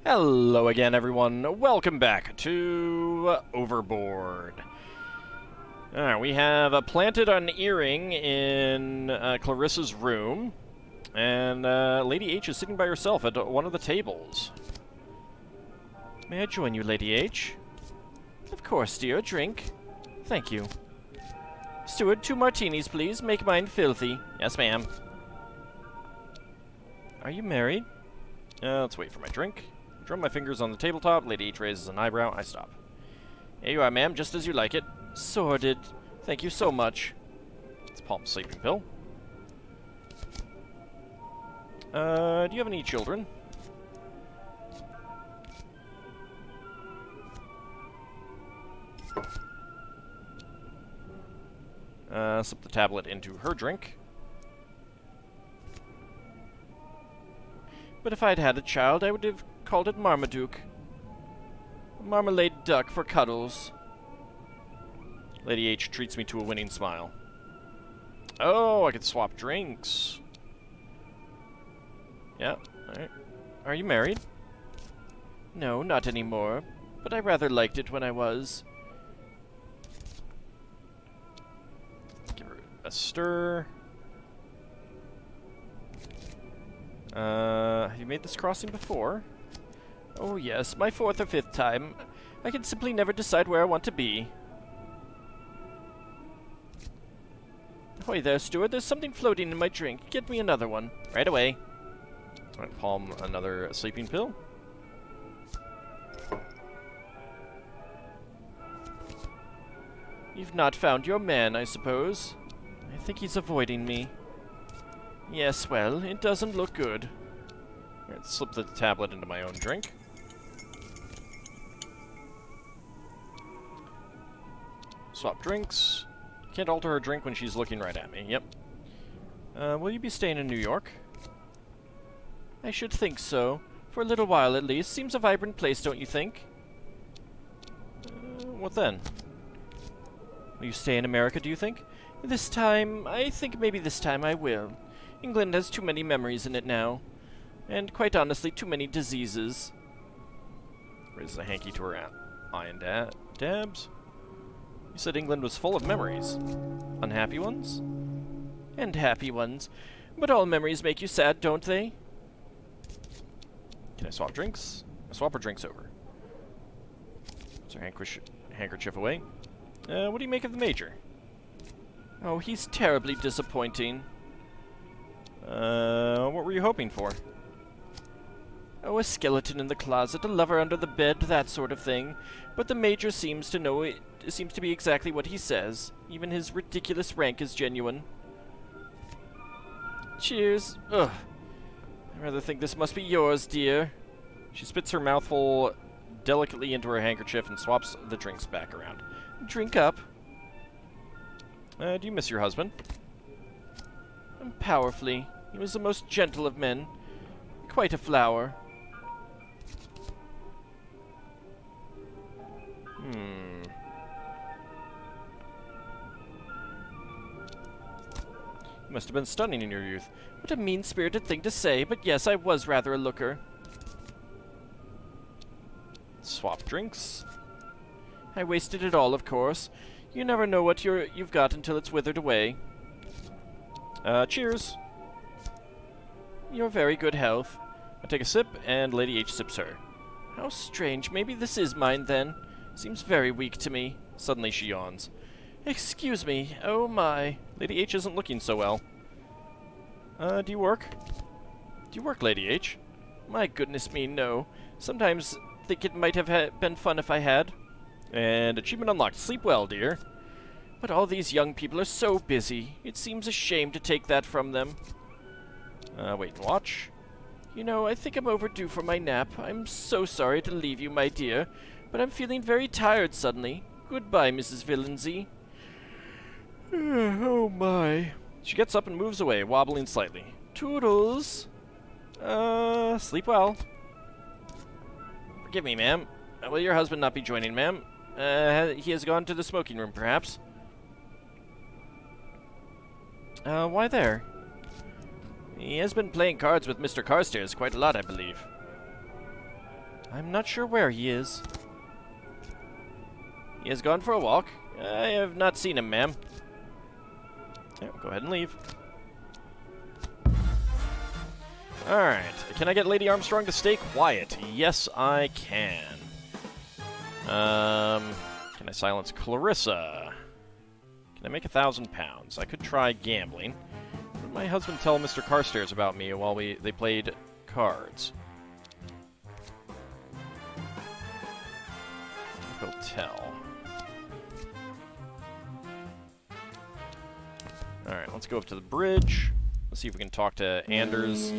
Hello again, everyone. Welcome back to Overboard. Alright, we have planted an earring in Clarissa's room, and Lady H is sitting by herself at one of the tables. May I join you, Lady H? Of course, dear. A drink. Thank you. Steward, 2 martinis, please. Make mine filthy. Yes, ma'am. Are you married? Let's wait for my drink. Drum my fingers on the tabletop. Lady H raises an eyebrow. I stop. Here you are, ma'am, just as you like it. Sordid. Thank you so much. It's Palm sleeping pill. Do you have any children? Slip the tablet into her drink. But if I'd had a child, I would have called it Marmaduke. A marmalade duck for cuddles. Lady H treats me to a winning smile. Oh, I could swap drinks. Yeah, alright. Are you married? No, not anymore. But I rather liked it when I was. Give her a stir. Have you made this crossing before? Oh yes, my 4th or 5th time. I can simply never decide where I want to be. Ahoy there, steward. There's something floating in my drink. Get me another one. Right away. Alright, palm another sleeping pill. You've not found your man, I suppose. I think he's avoiding me. Yes, well, it doesn't look good. Alright, slip the tablet into my own drink. Swap drinks. Can't alter her drink when she's looking right at me. Yep. Will you be staying in New York? I should think so. For a little while, at least. Seems a vibrant place, don't you think? What then? Will you stay in America, do you think? This time, I think maybe this time I will. England has too many memories in it now. And quite honestly, too many diseases. Raises a hanky to her eye and dabs. You said England was full of memories. Unhappy ones? And happy ones. But all memories make you sad, don't they? Can I swap drinks? I swap her drinks over. Puts her handkerchief away. What do you make of the Major? Oh, he's terribly disappointing. What were you hoping for? Oh, a skeleton in the closet, a lover under the bed, that sort of thing. But the Major seems to know it seems to be exactly what he says. Even his ridiculous rank is genuine. Cheers. Ugh. I rather think this must be yours, dear. She spits her mouthful delicately into her handkerchief and swaps the drinks back around. Drink up. Do you miss your husband? Powerfully. He was the most gentle of men. Quite a flower. You must have been stunning in your youth. What a mean-spirited thing to say, but yes, I was rather a looker. Swap drinks. I wasted it all, of course. You never know what you've got until it's withered away. Cheers. Your very good health. I take a sip, and Lady H sips her. How strange. Maybe this is mine, then. Seems very weak to me. Suddenly she yawns. Excuse me. Oh, my. Lady H isn't looking so well. Do you work? Do you work, Lady H? My goodness me, no. Sometimes think it might have been fun if I had. And achievement unlocked. Sleep well, dear. But all these young people are so busy. It seems a shame to take that from them. Wait and watch. You know, I think I'm overdue for my nap. I'm so sorry to leave you, my dear, but I'm feeling very tired suddenly. Goodbye, Mrs. Villenzy. Oh, my. She gets up and moves away, wobbling slightly. Toodles. Sleep well. Forgive me, ma'am. Will your husband not be joining, ma'am? He has gone to the smoking room, perhaps. Why there? He has been playing cards with Mr. Carstairs quite a lot, I believe. I'm not sure where he is. He has gone for a walk. I have not seen him, ma'am. Yeah, go ahead and leave. Alright. Can I get Lady Armstrong to stay quiet? Yes, I can. Can I silence Clarissa? Can I make £1,000? I could try gambling. Would my husband tell Mr. Carstairs about me while they played cards? He'll tell. Alright, let's go up to the bridge. Let's see if we can talk to Anders.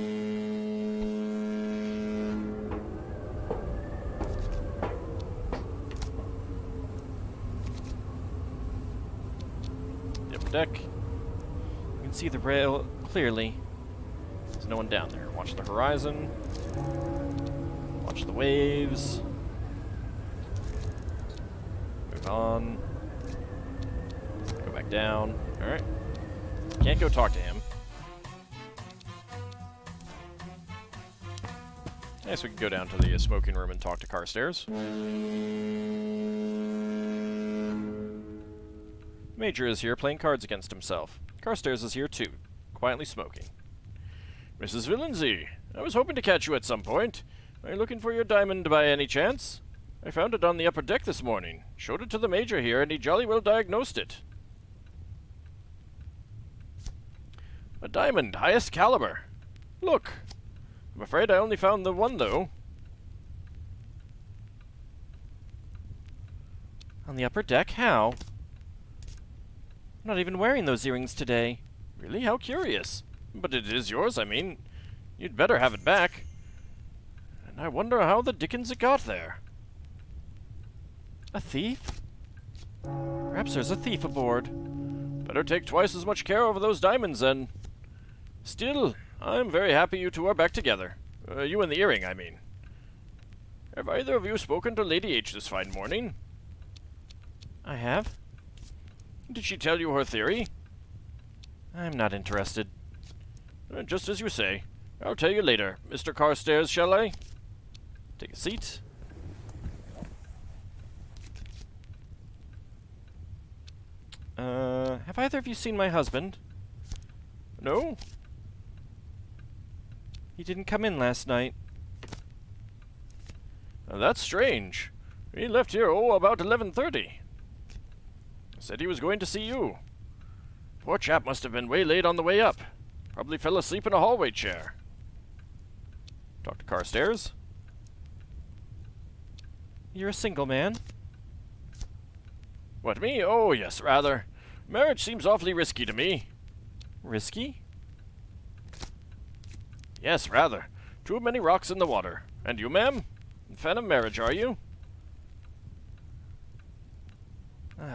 The upper deck. You can see the rail clearly. There's no one down there. Watch the horizon. Watch the waves. Move on. Go back down. Alright. Can't go talk to him. I guess we can go down to the smoking room and talk to Carstairs. Major is here playing cards against himself. Carstairs is here too, quietly smoking. Mrs. Villenzy, I was hoping to catch you at some point. Are you looking for your diamond by any chance? I found it on the upper deck this morning. Showed it to the Major here, and he jolly well diagnosed it. A diamond, highest caliber. Look. I'm afraid I only found the one, though. On the upper deck? How? I'm not even wearing those earrings today. Really? How curious. But it is yours, I mean. You'd better have it back. And I wonder how the dickens it got there. A thief? Perhaps there's a thief aboard. Better take twice as much care over those diamonds, then. Still, I'm very happy you two are back together. You and the earring, I mean. Have either of you spoken to Lady H this fine morning? I have. Did she tell you her theory? I'm not interested. Just as you say. I'll tell you later. Mr. Carstairs, shall I? Take a seat. Have either of you seen my husband? No? He didn't come in last night. That's strange. He left here, about 11:30. Said he was going to see you. Poor chap must have been waylaid on the way up. Probably fell asleep in a hallway chair. Dr. Carstairs? You're a single man? What, me? Oh, yes, rather. Marriage seems awfully risky to me. Risky? Yes, rather. Too many rocks in the water. And you, ma'am? Fan of marriage, are you?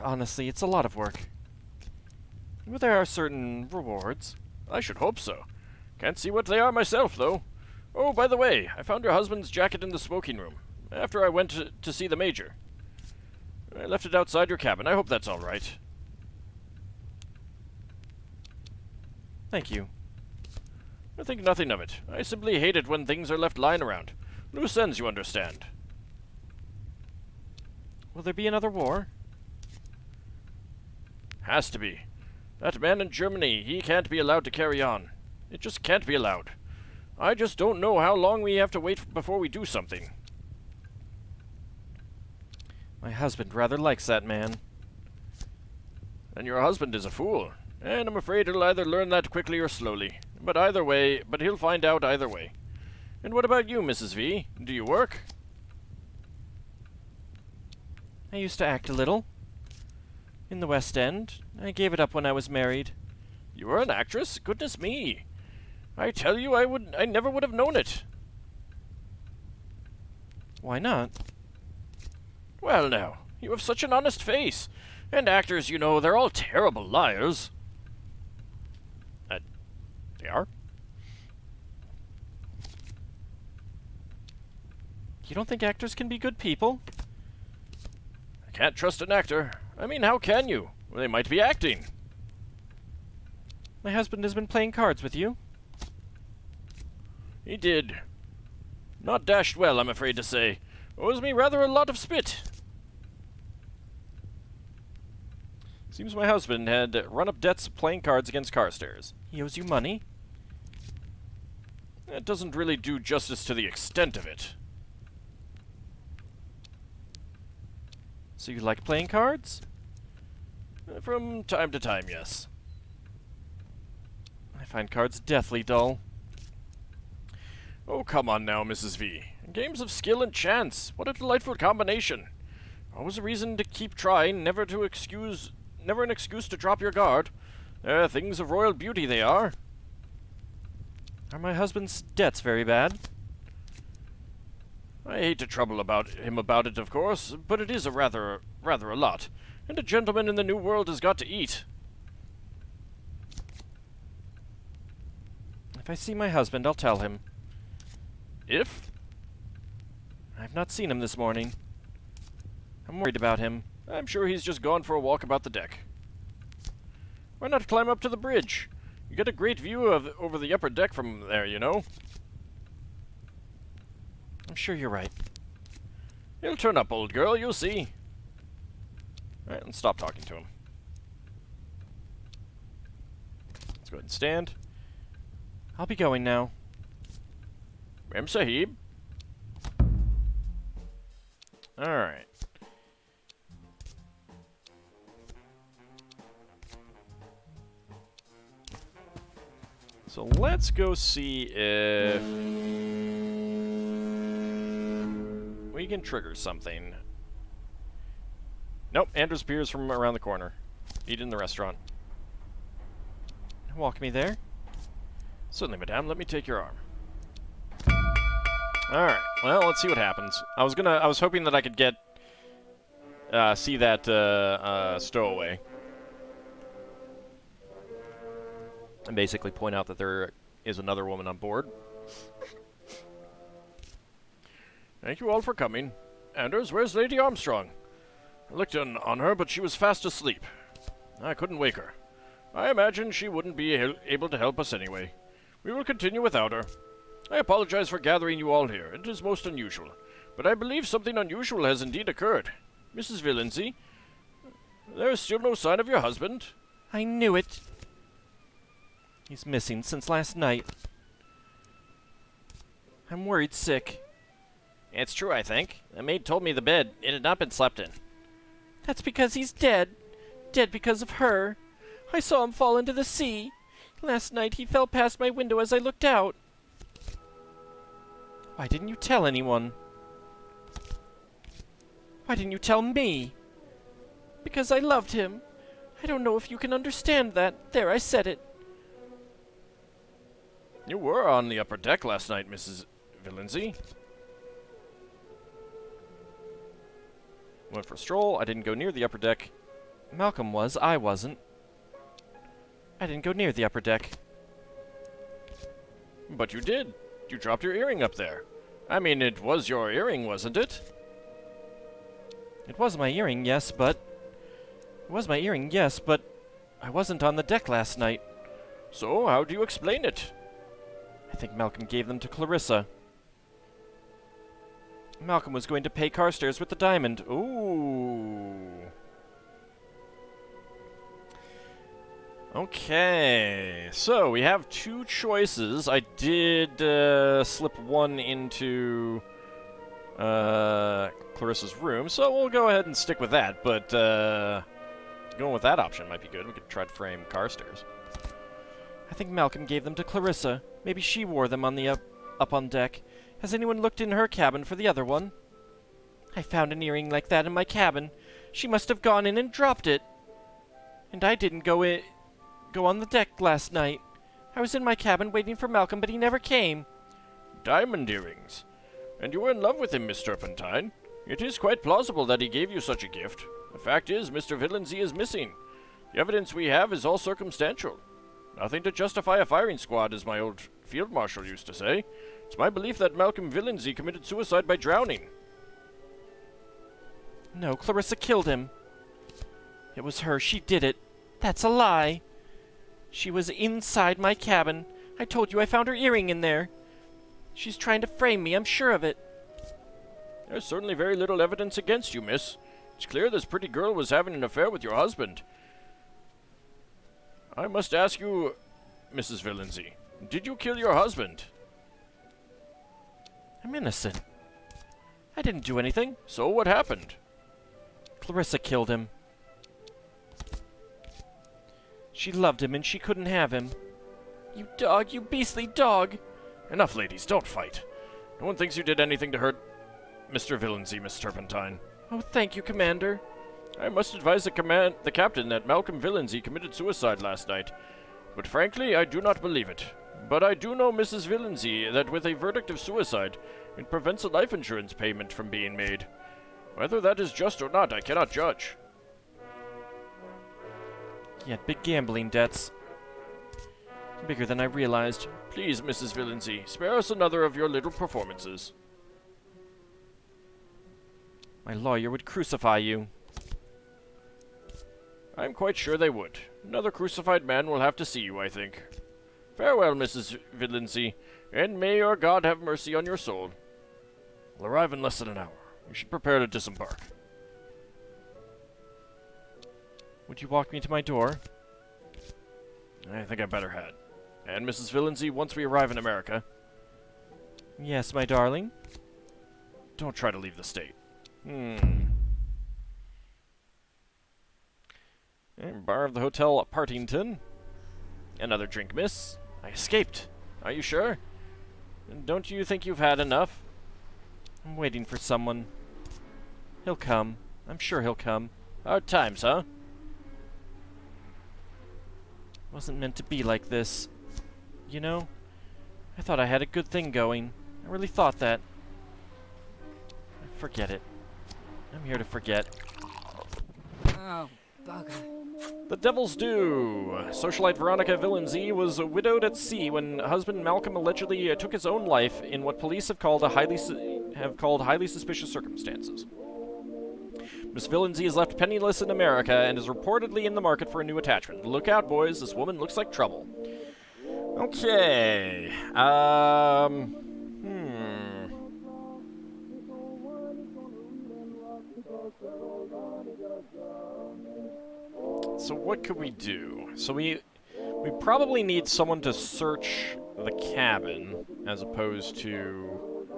Honestly, it's a lot of work. But there are certain rewards. I should hope so. Can't see what they are myself, though. Oh, by the way, I found your husband's jacket in the smoking room, after I went to see the Major. I left it outside your cabin. I hope that's all right. Thank you. I think nothing of it. I simply hate it when things are left lying around. Loose ends, you understand. Will there be another war? Has to be. That man in Germany, he can't be allowed to carry on. It just can't be allowed. I just don't know how long we have to wait before we do something. My husband rather likes that man. And your husband is a fool. And I'm afraid he'll either learn that quickly or slowly. But he'll find out either way. And what about you, Mrs. V? Do you work? I used to act a little. In the West End. I gave it up when I was married. You were an actress? Goodness me. I tell you, I never would have known it. Why not? Well, now, you have such an honest face. And actors, you know, they're all terrible liars. They are? You don't think actors can be good people? I can't trust an actor. I mean, how can you? They might be acting. My husband has been playing cards with you? He did. Not dashed well, I'm afraid to say. Owes me rather a lot of spit. Seems my husband had run up debts playing cards against Carstairs. He owes you money? That doesn't really do justice to the extent of it. So you like playing cards? From time to time, yes. I find cards deathly dull. Oh, come on now, Mrs. V. Games of skill and chance. What a delightful combination. Always a reason to keep trying, never an excuse to drop your guard. They're things of royal beauty, they are. Are my husband's debts very bad? I hate to trouble him about it, of course, but it is rather a lot. And a gentleman in the New World has got to eat. If I see my husband, I'll tell him. If? I've not seen him this morning. I'm worried about him. I'm sure he's just gone for a walk about the deck. Why not climb up to the bridge? You get a great view over the upper deck from there, you know. I'm sure you're right. He'll turn up, old girl, you'll see. Alright, let's stop talking to him. Let's go ahead and stand. I'll be going now. Mem Sahib. Alright. So let's go see if we can trigger something. Nope, Andrews appears from around the corner. Eat in the restaurant. Walk me there? Certainly, madame. Let me take your arm. Alright, well, let's see what happens. I was hoping that I could get, see that, stowaway. And basically point out that there is another woman on board. Thank you all for coming. Anders, where's Lady Armstrong? I looked in on her, but she was fast asleep. I couldn't wake her. I imagine she wouldn't be able to help us anyway. We will continue without her. I apologize for gathering you all here. It is most unusual. But I believe something unusual has indeed occurred. Mrs. Villinsey, there is still no sign of your husband. I knew it. He's missing since last night. I'm worried sick. It's true, I think. The maid told me the bed. It had not been slept in. That's because he's dead. Dead because of her. I saw him fall into the sea. Last night he fell past my window as I looked out. Why didn't you tell anyone? Why didn't you tell me? Because I loved him. I don't know if you can understand that. There, I said it. You were on the upper deck last night, Mrs. Villinsey. Went for a stroll. I didn't go near the upper deck. Malcolm was. I wasn't. I didn't go near the upper deck. But you did. You dropped your earring up there. I mean, it was your earring, wasn't it? It was my earring, yes, but... It was my earring, yes, but... I wasn't on the deck last night. So, how do you explain it? I think Malcolm gave them to Clarissa. Malcolm was going to pay Carstairs with the diamond. Ooh. Okay, so we have two choices. I did slip one into Clarissa's room, so we'll go ahead and stick with that. But going with that option might be good. We could try to frame Carstairs. I think Malcolm gave them to Clarissa. Maybe she wore them on the up on deck. Has anyone looked in her cabin for the other one? I found an earring like that in my cabin. She must have gone in and dropped it. And I didn't go on the deck last night. I was in my cabin waiting for Malcolm, but he never came. Diamond earrings. And you were in love with him, Miss Turpentine. It is quite plausible that he gave you such a gift. The fact is, Mr. Villinsey is missing. The evidence we have is all circumstantial. Nothing to justify a firing squad, as my old field marshal used to say. It's my belief that Malcolm Villinsey committed suicide by drowning. No, Clarissa killed him. It was her. She did it. That's a lie. She was inside my cabin. I told you I found her earring in there. She's trying to frame me, I'm sure of it. There's certainly very little evidence against you, miss. It's clear this pretty girl was having an affair with your husband. I must ask you, Mrs. Villenzy, did you kill your husband? I'm innocent. I didn't do anything. So what happened? Clarissa killed him. She loved him and she couldn't have him. You dog, you beastly dog! Enough, ladies, don't fight. No one thinks you did anything to hurt Mr. Villenzy, Miss Turpentine. Oh, thank you, Commander. I must advise the captain that Malcolm Villenzy committed suicide last night. But frankly, I do not believe it. But I do know, Mrs. Villenzy, that with a verdict of suicide, it prevents a life insurance payment from being made. Whether that is just or not, I cannot judge. He had big gambling debts. Bigger than I realized. Please, Mrs. Villenzy, spare us another of your little performances. My lawyer would crucify you. I'm quite sure they would. Another crucified man will have to see you, I think. Farewell, Mrs. Villenzy, and may your God have mercy on your soul. We'll arrive in less than an hour. You should prepare to disembark. Would you walk me to my door? I think I better had. And Mrs. Villenzy, once we arrive in America... Yes, my darling? Don't try to leave the state. Bar of the Hotel at Partington. Another drink, miss. I escaped. Are you sure? Don't you think you've had enough? I'm waiting for someone. He'll come. I'm sure he'll come. Hard times, huh? Wasn't meant to be like this. You know, I thought I had a good thing going. I really thought that. Forget it. I'm here to forget. Oh, bugger. The Devil's Due. Socialite Veronica Villenzy was widowed at sea when husband Malcolm allegedly took his own life in what police have called highly suspicious circumstances. Miss Villenzy is left penniless in America and is reportedly in the market for a new attachment. Look out, boys. This woman looks like trouble. Okay. So what could we do? So we probably need someone to search the cabin as opposed to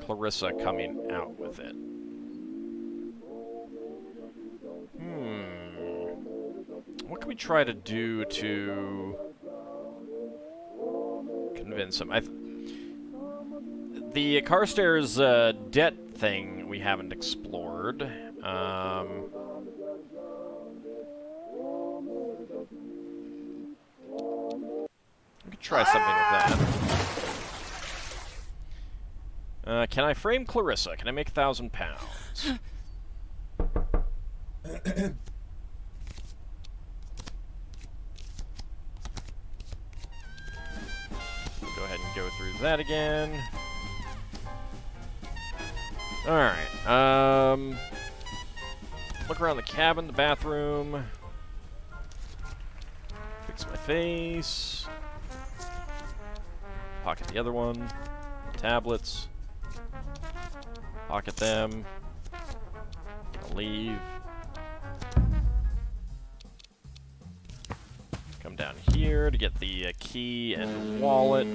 Clarissa coming out with it. What can we try to do to convince him? The Carstairs debt thing we haven't explored. We could try something with that. Can I frame Clarissa? Can I make £1,000? Go ahead and go through that again. Alright, look around the cabin, the bathroom. Fix my face. Pocket the other one. Tablets. Pocket them. I'll leave. Come down here to get the key and wallet.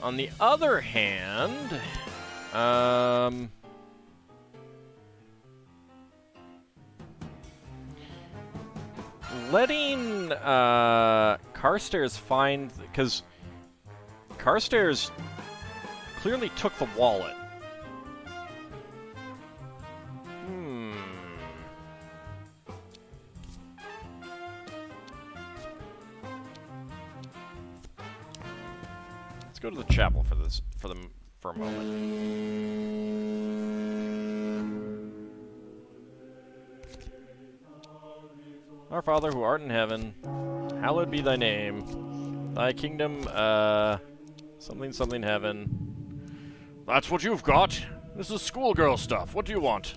On the other hand, letting Carstairs find, because Carstairs clearly took the wallet. Let's go to the chapel for a moment. Our Father who art in heaven, hallowed be thy name. Thy kingdom, something something heaven. That's what you've got? This is schoolgirl stuff. What do you want?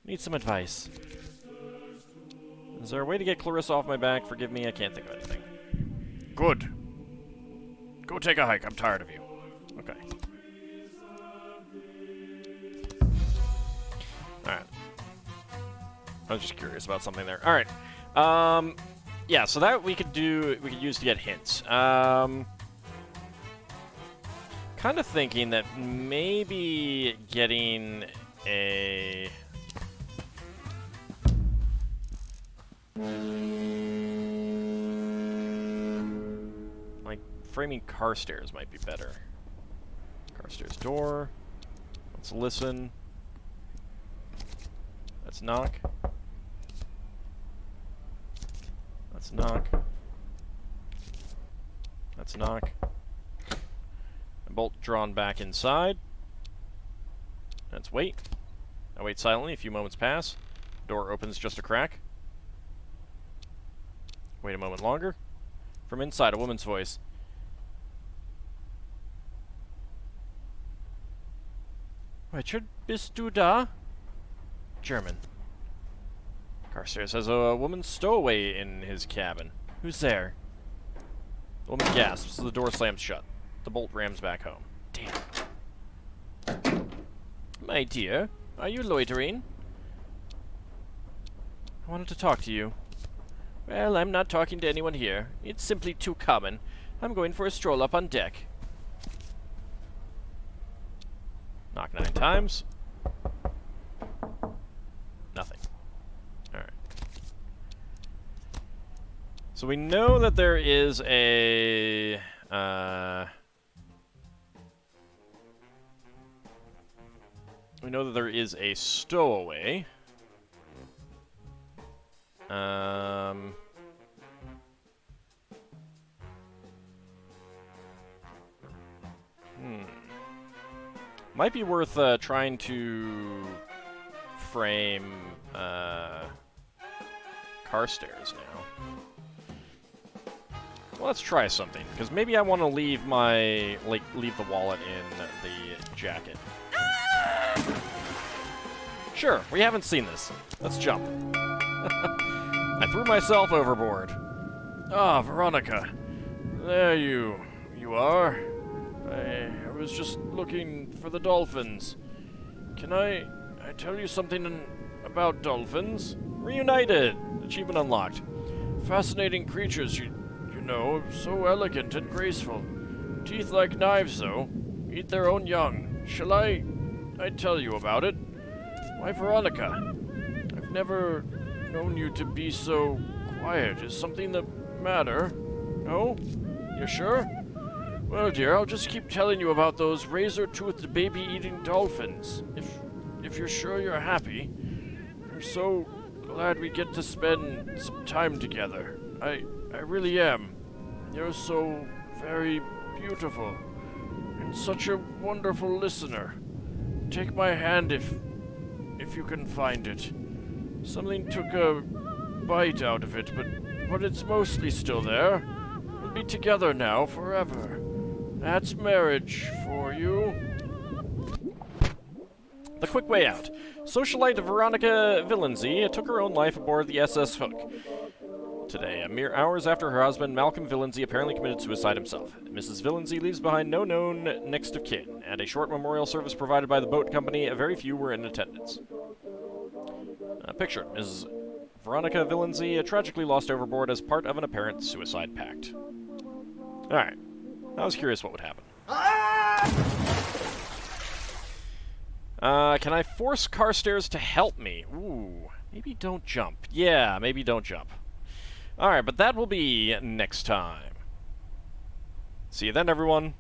Need some advice. Is there a way to get Clarissa off my back? Forgive me, I can't think of anything. Good. Go take a hike. I'm tired of you. Okay. Alright. I was just curious about something there. Alright. Yeah, so that we could use to get hints. Kind of thinking that maybe getting a... like, framing Carstairs might be better. Carstairs door. Let's listen. Let's knock. Let's knock. Let's knock. A bolt drawn back inside. Let's wait. I wait silently. A few moments pass. Door opens just a crack. Wait a moment longer. From inside, a woman's voice. Richard, bist du da? German. Carstairs has a woman's stowaway in his cabin. Who's there? The woman gasps as the door slams shut. The bolt rams back home. Damn. My dear, are you loitering? I wanted to talk to you. Well, I'm not talking to anyone here. It's simply too common. I'm going for a stroll up on deck. Knock 9 times. Nothing. Alright. So we know that there is a... we know that there is a stowaway. Might be worth trying to frame Carstairs now. Well, let's try something, because maybe I want to leave my leave the wallet in the jacket. Sure, we haven't seen this. Let's jump. I threw myself overboard. Ah, Veronica. There you are. I was just looking for the dolphins. Can I tell you something about dolphins? Reunited! Achievement unlocked. Fascinating creatures, you know, so elegant and graceful. Teeth like knives, though. Eat their own young. Shall I tell you about it? Why, Veronica, I've never known you to be so quiet. Is something the matter? No? You sure? Well, dear, I'll just keep telling you about those razor-toothed baby-eating dolphins. If you're sure you're happy. I'm so glad we get to spend some time together. I really am. You're so very beautiful. And such a wonderful listener. Take my hand if you can find it. Something took a bite out of it, but it's mostly still there. We'll be together now forever. That's marriage for you. The quick way out. Socialite Veronica Villenzy took her own life aboard the SS Hook. Today, a mere hours after her husband, Malcolm Villenzy, apparently committed suicide himself. Mrs. Villenzy leaves behind no known next of kin, and a short memorial service provided by the boat company, very few were in attendance. Picture, Mrs. Veronica Villenzy tragically lost overboard as part of an apparent suicide pact. Alright. I was curious what would happen. Can I force Carstairs to help me? Ooh, maybe don't jump. Yeah, maybe don't jump. Alright, but that will be next time. See you then, everyone.